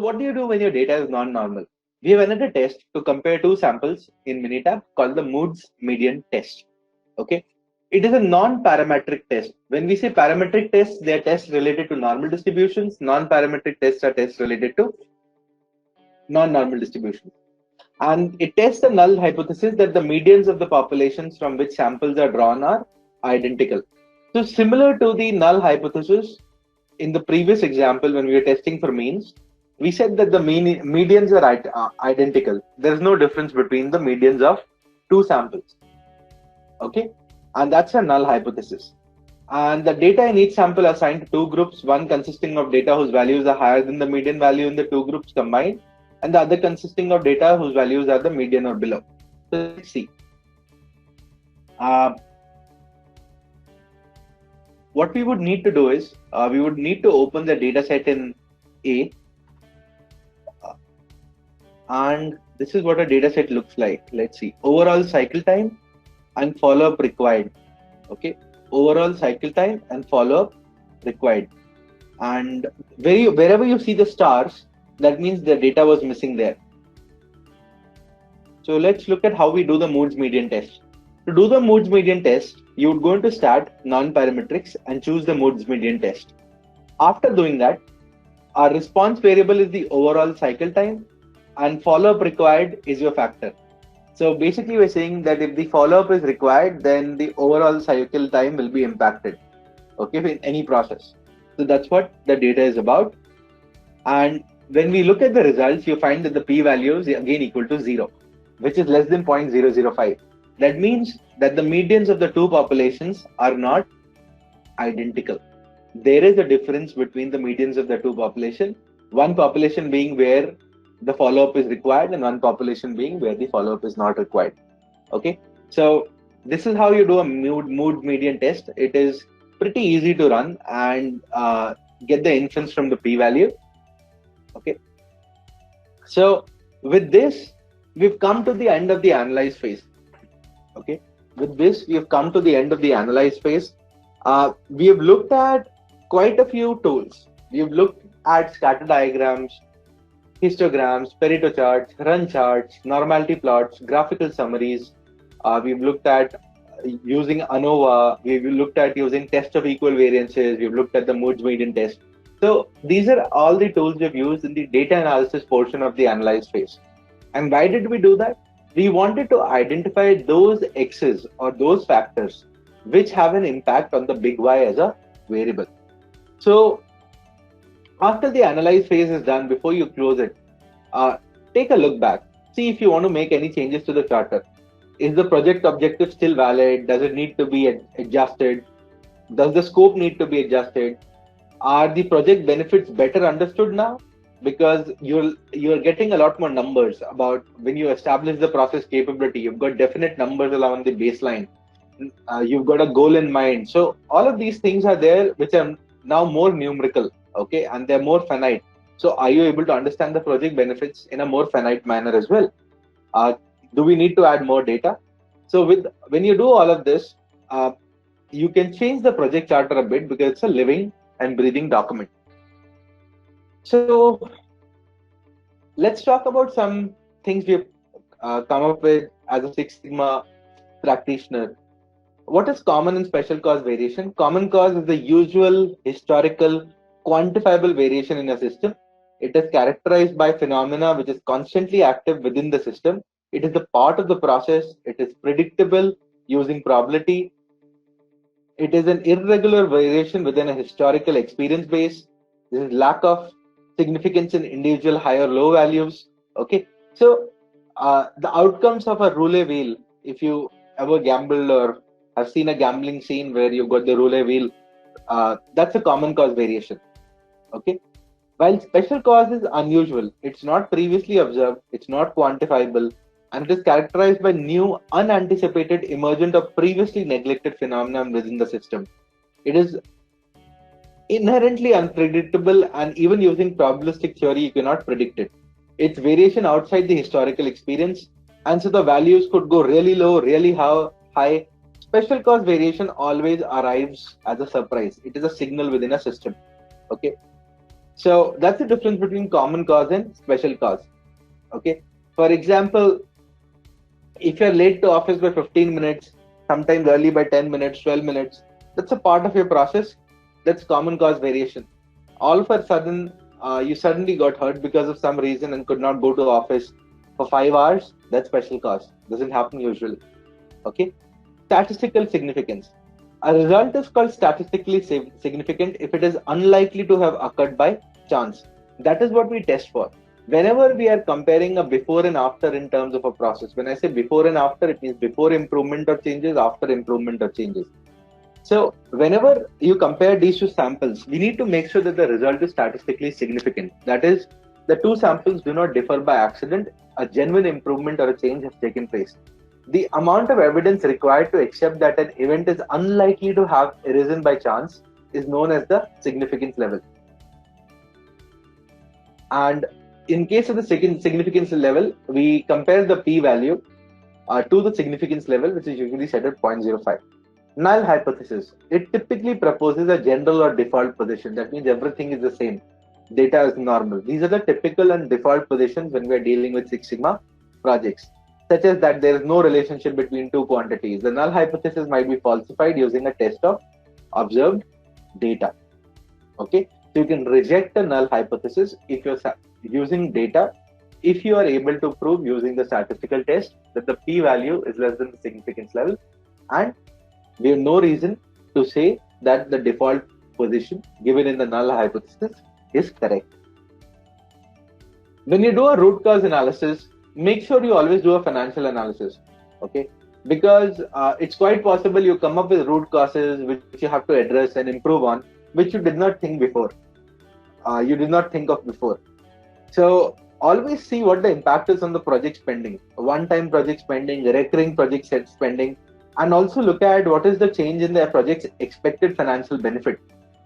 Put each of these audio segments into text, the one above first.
what do you do when your data is non-normal? We have another test to compare two samples in Minitab called the Moods median test. Okay. It is a non-parametric test. When we say parametric tests, they are tests related to normal distributions. Non-parametric tests are tests related to non-normal distributions. And it tests the null hypothesis that the medians of the populations from which samples are drawn are identical. So similar to the null hypothesis in the previous example when we were testing for means, we said that the medians are identical. There is no difference between the medians of two samples. Okay, and that's a null hypothesis. And the data in each sample are assigned to two groups, one consisting of data whose values are higher than the median value in the two groups combined, and the other consisting of data whose values are the median or below. So let's see. What we would need to do is, we would need to open the data set in A. And this is what a data set looks like. Let's see. Overall cycle time and follow-up required. Okay. Overall cycle time and follow-up required. And wherever you see the stars, that means the data was missing there. So let's look at how we do the Moods median test. To do the Moods median test, you would go into Stat, non-parametrics, and choose the Moods median test. After doing that, our response variable is the overall cycle time, and follow-up required is your factor. So basically, we're saying that if the follow-up is required, then the overall cycle time will be impacted, okay, in any process. So that's what the data is about. And when we look at the results, you find that the p-value is again equal to 0, which is less than 0.005. That means that the medians of the two populations are not identical. There is a difference between the medians of the two populations, one population being where the follow-up is required and one population being where the follow-up is not required. Okay, so this is how you do a mood median test. It is pretty easy to run and get the inference from the p-value. Okay, so with this, we've come to the end of the analyze phase. Okay, with this, we have come to the end of the analyze phase. We have looked at quite a few tools. We have looked at scatter diagrams, histograms, Pareto charts, run charts, normality plots, graphical summaries. We've looked at using ANOVA. We've looked at using test of equal variances. We've looked at the Moods median test. So these are all the tools we've used in the data analysis portion of the analyze phase. And why did we do that? We wanted to identify those x's or those factors which have an impact on the big Y as a variable. So after the analyze phase is done, before you close it, take a look back. See if you want to make any changes to the charter. Is the project objective still valid? Does it need to be adjusted? Does the scope need to be adjusted? Are the project benefits better understood now? Because you're getting a lot more numbers about when you establish the process capability. You've got definite numbers along the baseline. You've got a goal in mind. So all of these things are there, which are now more numerical, okay, and they're more finite. So are you able to understand the project benefits in a more finite manner as well? Do we need to add more data? So when you do all of this, you can change the project charter a bit because it's a living and breathing document. So let's talk about some things we've come up with as a Six Sigma practitioner. What is common and special cause variation? Common cause is the usual, historical, quantifiable variation in a system. It is characterized by phenomena which is constantly active within the system. It is a part of the process. It is predictable using probability. It is an irregular variation within a historical experience base. There is lack of significance in individual high or low values. Okay, so the outcomes of a roulette wheel, if you ever gambled or have seen a gambling scene where you've got the roulette wheel, that's a common cause variation. Okay, while special cause is unusual, it's not previously observed, it's not quantifiable, and it is characterized by new, unanticipated, emergent, or previously neglected phenomenon within the system. It is inherently unpredictable, and even using probabilistic theory, you cannot predict it. It's variation outside the historical experience, and so the values could go really low, really high. Special cause variation always arrives as a surprise. It is a signal within a system. Okay. So that's the difference between common cause and special cause. Okay. For example, if you're late to office by 15 minutes, sometimes early by 10 minutes, 12 minutes, that's a part of your process. That's common cause variation. All of a sudden, you suddenly got hurt because of some reason and could not go to office for 5 hours. That's special cause. Doesn't happen usually. Okay. Statistical significance. A result is called statistically significant if it is unlikely to have occurred by chance. That is what we test for. Whenever we are comparing a before and after in terms of a process, when I say before and after, it means before improvement or changes, after improvement or changes. So, whenever you compare these two samples, we need to make sure that the result is statistically significant. That is, the two samples do not differ by accident, a genuine improvement or a change has taken place. The amount of evidence required to accept that an event is unlikely to have arisen by chance is known as the significance level. And in case of the second significance level, we compare the p-value to the significance level, which is usually set at 0.05. Null hypothesis. It typically proposes a general or default position. That means everything is the same. Data is normal. These are the typical and default positions when we are dealing with Six Sigma projects, such as that there is no relationship between two quantities. The null hypothesis might be falsified using a test of observed data. Okay, so you can reject a null hypothesis if you're using data, if you are able to prove using the statistical test that the p-value is less than the significance level, and we have no reason to say that the default position given in the null hypothesis is correct. When you do a root cause analysis, make sure you always do a financial analysis. Okay, because it's quite possible you come up with root causes which you have to address and improve on, which you did not think before. You did not think of before. So always see what the impact is on the project spending, one-time project spending, recurring project set spending, and also look at what is the change in the project's expected financial benefit.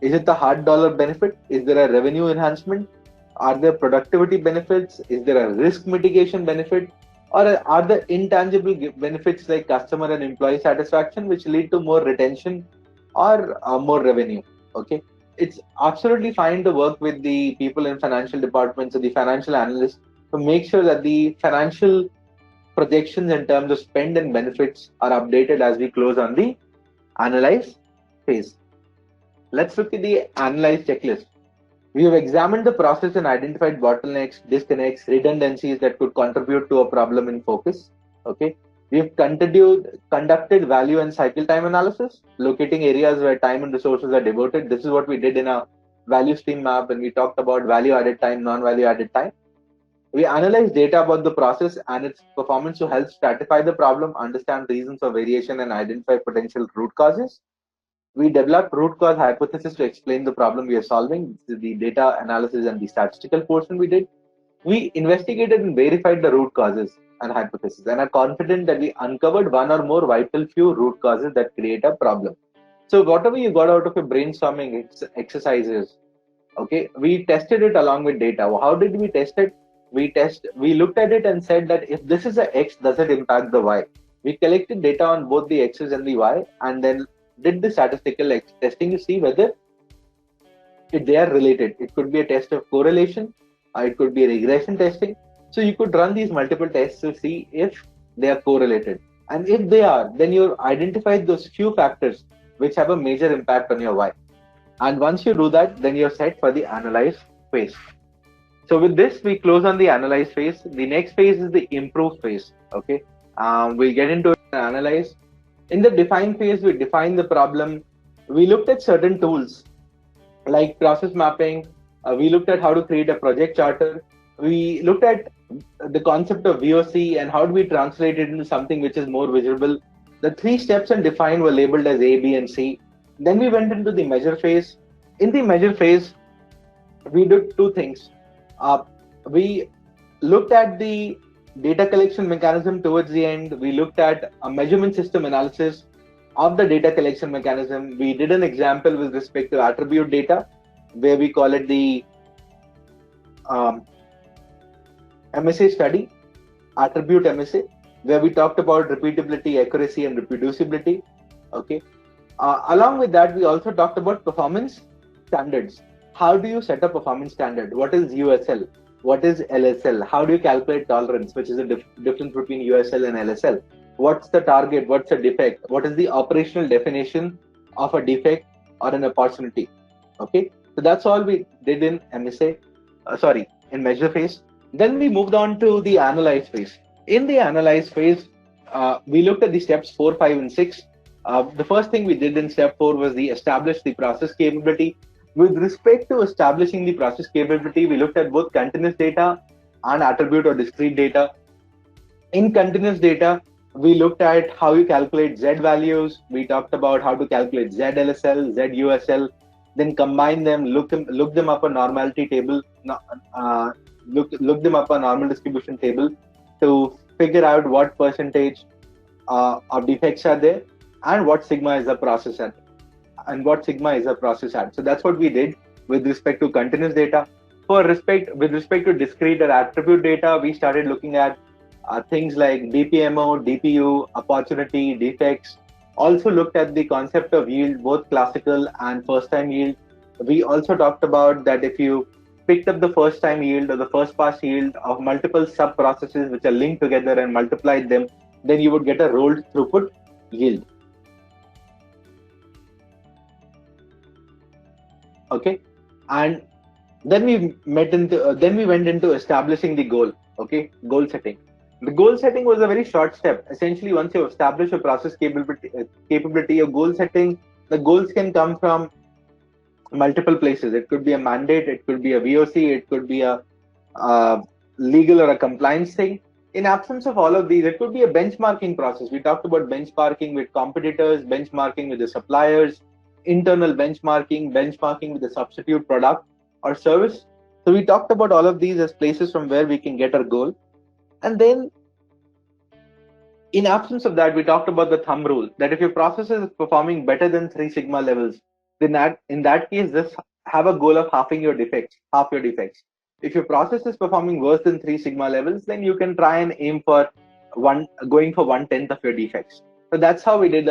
Is it the hard dollar benefit? Is there a revenue enhancement? Are there productivity benefits? Is there a risk mitigation benefit? Or are there intangible benefits like customer and employee satisfaction, which lead to more retention or more revenue? Okay, it's absolutely fine to work with the people in financial departments or the financial analysts to make sure that the financial projections in terms of spend and benefits are updated as we close on the analyze phase. Let's look at the analyze checklist. We have examined the process and identified bottlenecks, disconnects, redundancies that could contribute to a problem in focus. Okay. We have conducted value and cycle time analysis, locating areas where time and resources are devoted. This is what we did in a value stream map when we talked about value added time, non-value added time. We analyze data about the process and its performance to help stratify the problem, understand reasons for variation, and identify potential root causes. We developed root cause hypothesis to explain the problem we are solving. This is the data analysis and the statistical portion we did. We investigated and verified the root causes and hypothesis and are confident that we uncovered one or more vital few root causes that create a problem. So whatever you got out of your brainstorming exercises, okay, we tested it along with data. How did we test it? We looked at it and said that if this is a X, does it impact the Y? We collected data on both the X's and the Y and then did the statistical testing to see whether they are related. It could be a test of correlation, it could be a regression testing. So you could run these multiple tests to see if they are correlated. And if they are, then you identify those few factors which have a major impact on your Y. And once you do that, then you're set for the analyze phase. So with this, we close on the analyze phase. The next phase is the improve phase. Okay, we'll get into it and analyze. In the define phase, we define the problem. We looked at certain tools like process mapping. We looked at how to create a project charter. We looked at the concept of VOC and how do we translate it into something which is more visible. The 3 steps in define were labeled as A, B, and C. Then we went into the measure phase. In the measure phase, we did 2 things. We looked at the data collection mechanism towards the end. We looked at a measurement system analysis of the data collection mechanism. We did an example with respect to attribute data, where we call it the MSA study, attribute MSA, where we talked about repeatability, accuracy, and reproducibility. Okay. Along with that, we also talked about performance standards. how do you set a performance standard? What is USL? What is LSL? How do you calculate tolerance, which is the difference between USL and LSL? What's the target? What's a defect? What is the operational definition of a defect or an opportunity? Okay, so that's all we did in MSA. In measure phase. Then we moved on to the analyze phase. In the analyze phase, we looked at the steps 4, 5, and 6. The first thing we did in step 4 was the establish the process capability. With respect to establishing the process capability, we looked at both continuous data and attribute or discrete data. In continuous data, we looked at how you calculate Z values. We talked about how to calculate ZLSL, ZUSL, then combine them, look them up a normality table, look them up a normal distribution table to figure out what percentage of defects are there and what sigma is the process at. So that's what we did with respect to continuous data. With respect to discrete or attribute data, we started looking at things like DPMO, DPU, opportunity, defects. Also looked at the concept of yield, both classical and first time yield. We also talked about that if you picked up the first time yield or the first pass yield of multiple sub processes which are linked together and multiplied them, then you would get a rolled throughput yield. Okay, and then we went into establishing the goal. Okay, goal setting. The goal setting was a very short step. Essentially, once you establish a process capability of goal setting, the goals can come from multiple places. It could be a mandate, it could be a VOC, it could be a legal or a compliance thing. In absence of all of these, it could be a benchmarking process. We talked about benchmarking with competitors, benchmarking with the suppliers, internal benchmarking with the substitute product or service. So we talked about all of these as places from where we can get our goal. And then in absence of that, we talked about the thumb rule that if your process is performing better than 3 sigma levels, then in that case, just have a goal of half your defects. If your process is performing worse than 3 sigma levels, then you can try and aim for going for 1/10 of your defects. So that's how we did.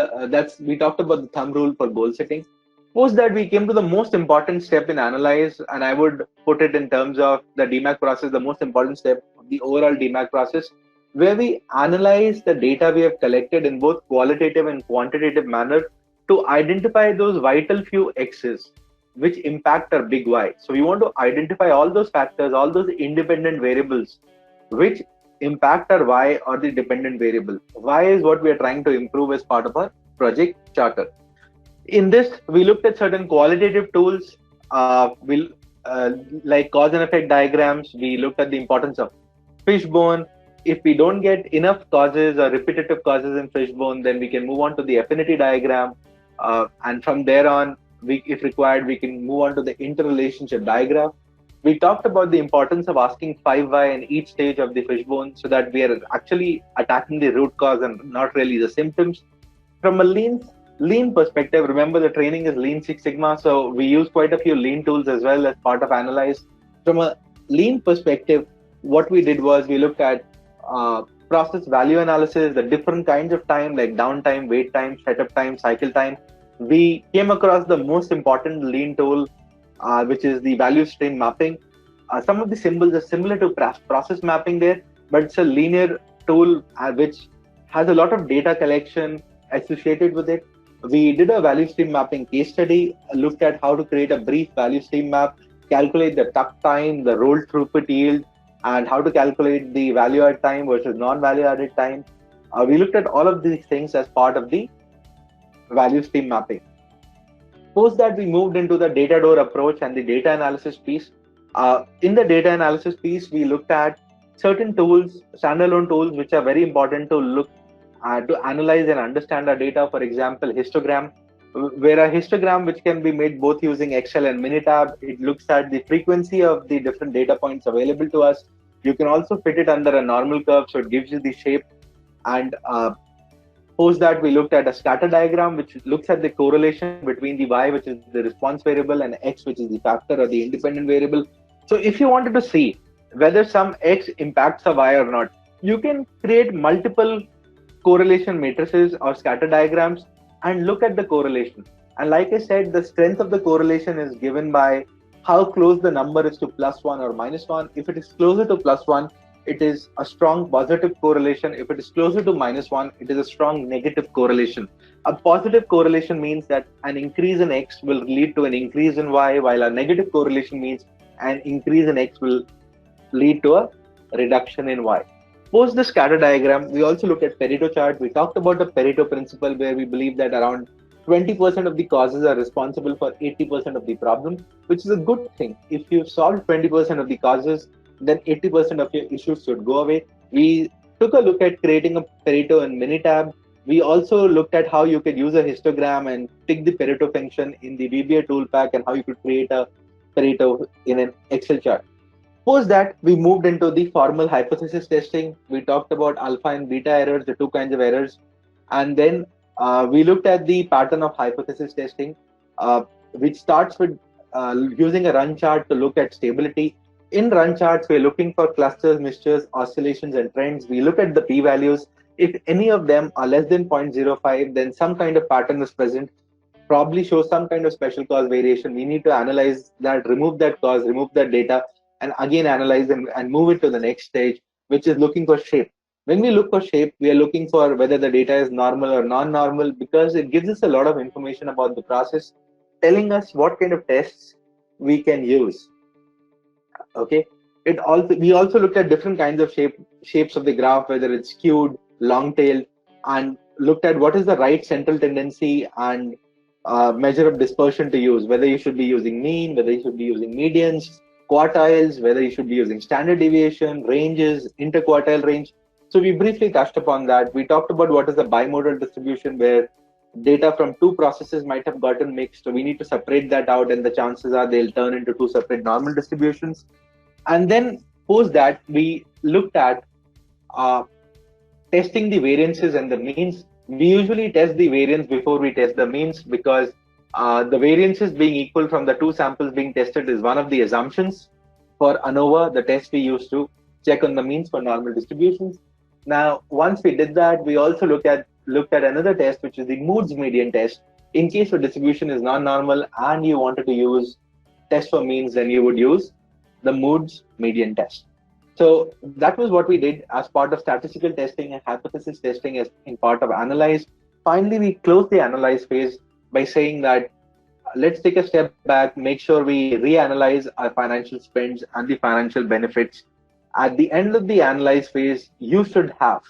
We talked about the thumb rule for goal setting. Post that, we came to the most important step in analyze, and I would put it in terms of the DMAC process, the most important step of the overall DMAC process, where we analyze the data we have collected in both qualitative and quantitative manner to identify those vital few X's which impact our big Y. So we want to identify all those factors, all those independent variables which impact our Y or the dependent variable. Y is what we are trying to improve as part of our project charter. In this, we looked at certain qualitative tools, like cause and effect diagrams. We looked at the importance of fishbone. If we don't get enough causes or repetitive causes in fishbone, then we can move on to the affinity diagram. And from there on, if required, we can move on to the interrelationship diagram. We talked about the importance of asking 5 why in each stage of the fishbone so that we are actually attacking the root cause and not really the symptoms. From a lean perspective, remember the training is Lean Six Sigma, so we use quite a few lean tools as well as part of Analyze. From a lean perspective, what we did was we looked at process value analysis, the different kinds of time like downtime, wait time, setup time, cycle time. We came across the most important lean tool, which is the value stream mapping. Some of the symbols are similar to process mapping there, but it's a linear tool which has a lot of data collection associated with it. We did a value stream mapping case study, looked at how to create a brief value stream map, calculate the tuck time, the roll throughput yield, and how to calculate the value add time versus non-value added time. We looked at all of these things as part of the value stream mapping. Post that, we moved into the data door approach and the data analysis piece. In the data analysis piece, we looked at certain tools, standalone tools, which are very important to look to analyze and understand our data. For example, histogram, where a histogram which can be made both using Excel and Minitab, it looks at the frequency of the different data points available to us. You can also fit it under a normal curve, so it gives you the shape. And post that, we looked at a scatter diagram, which looks at the correlation between the Y, which is the response variable, and X, which is the factor or the independent variable. So if you wanted to see whether some X impacts a Y or not, you can create multiple correlation matrices or scatter diagrams, and look at the correlation. And like I said, the strength of the correlation is given by how close the number is to +1 or -1. If it is closer to +1, it is a strong positive correlation. If it is closer to -1, it is a strong negative correlation. A positive correlation means that an increase in X will lead to an increase in Y, while a negative correlation means an increase in X will lead to a reduction in Y. Post the scatter diagram, we also looked at Pareto chart. We talked about the Pareto principle, where we believe that around 20% of the causes are responsible for 80% of the problem, which is a good thing. If you solve 20% of the causes, then 80% of your issues should go away. We took a look at creating a Pareto in Minitab. We also looked at how you could use a histogram and pick the Pareto function in the VBA toolpack, and how you could create a Pareto in an Excel chart. Post that, we moved into the formal hypothesis testing. We talked about alpha and beta errors, the two kinds of errors. And then we looked at the pattern of hypothesis testing, which starts with using a run chart to look at stability. In run charts, we're looking for clusters, mixtures, oscillations, and trends. We look at the p values. If any of them are less than 0.05, then some kind of pattern is present, probably shows some kind of special cause variation. We need to analyze that, remove that cause, remove that data, and again analyze them and move it to the next stage, which is looking for shape. When we look for shape, we are looking for whether the data is normal or non-normal, because it gives us a lot of information about the process, telling us what kind of tests we can use. Okay. It also, we also looked at different kinds of shapes of the graph, whether it's skewed, long tailed, and looked at what is the right central tendency and measure of dispersion to use, whether you should be using mean, whether you should be using medians, quartiles, whether you should be using standard deviation, ranges, interquartile range. So we briefly touched upon that. We talked about what is the bimodal distribution, where data from two processes might have gotten mixed. So we need to separate that out, and the chances are they'll turn into two separate normal distributions. And then post that, we looked at uh, testing the variances and the means. We usually test the variance before we test the means, because the variances being equal from the two samples being tested is one of the assumptions for ANOVA, the test we use to check on the means for normal distributions. Now, once we did that, we also looked at another test, which is the Moods median test. In case your distribution is non-normal and you wanted to use test for means, then you would use the Moods median test. So that was what we did as part of statistical testing and hypothesis testing as in part of analyze. Finally, we closed the analyze phase by saying that let's take a step back, make sure we reanalyze our financial spends and the financial benefits. At the end of the analyze phase, you should have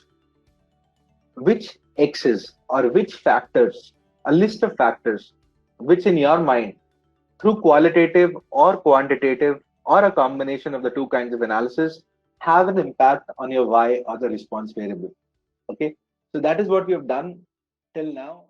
which X's or which factors, a list of factors, which in your mind, through qualitative or quantitative or a combination of the two kinds of analysis, have an impact on your Y or the response variable. Okay, so that is what we have done till now.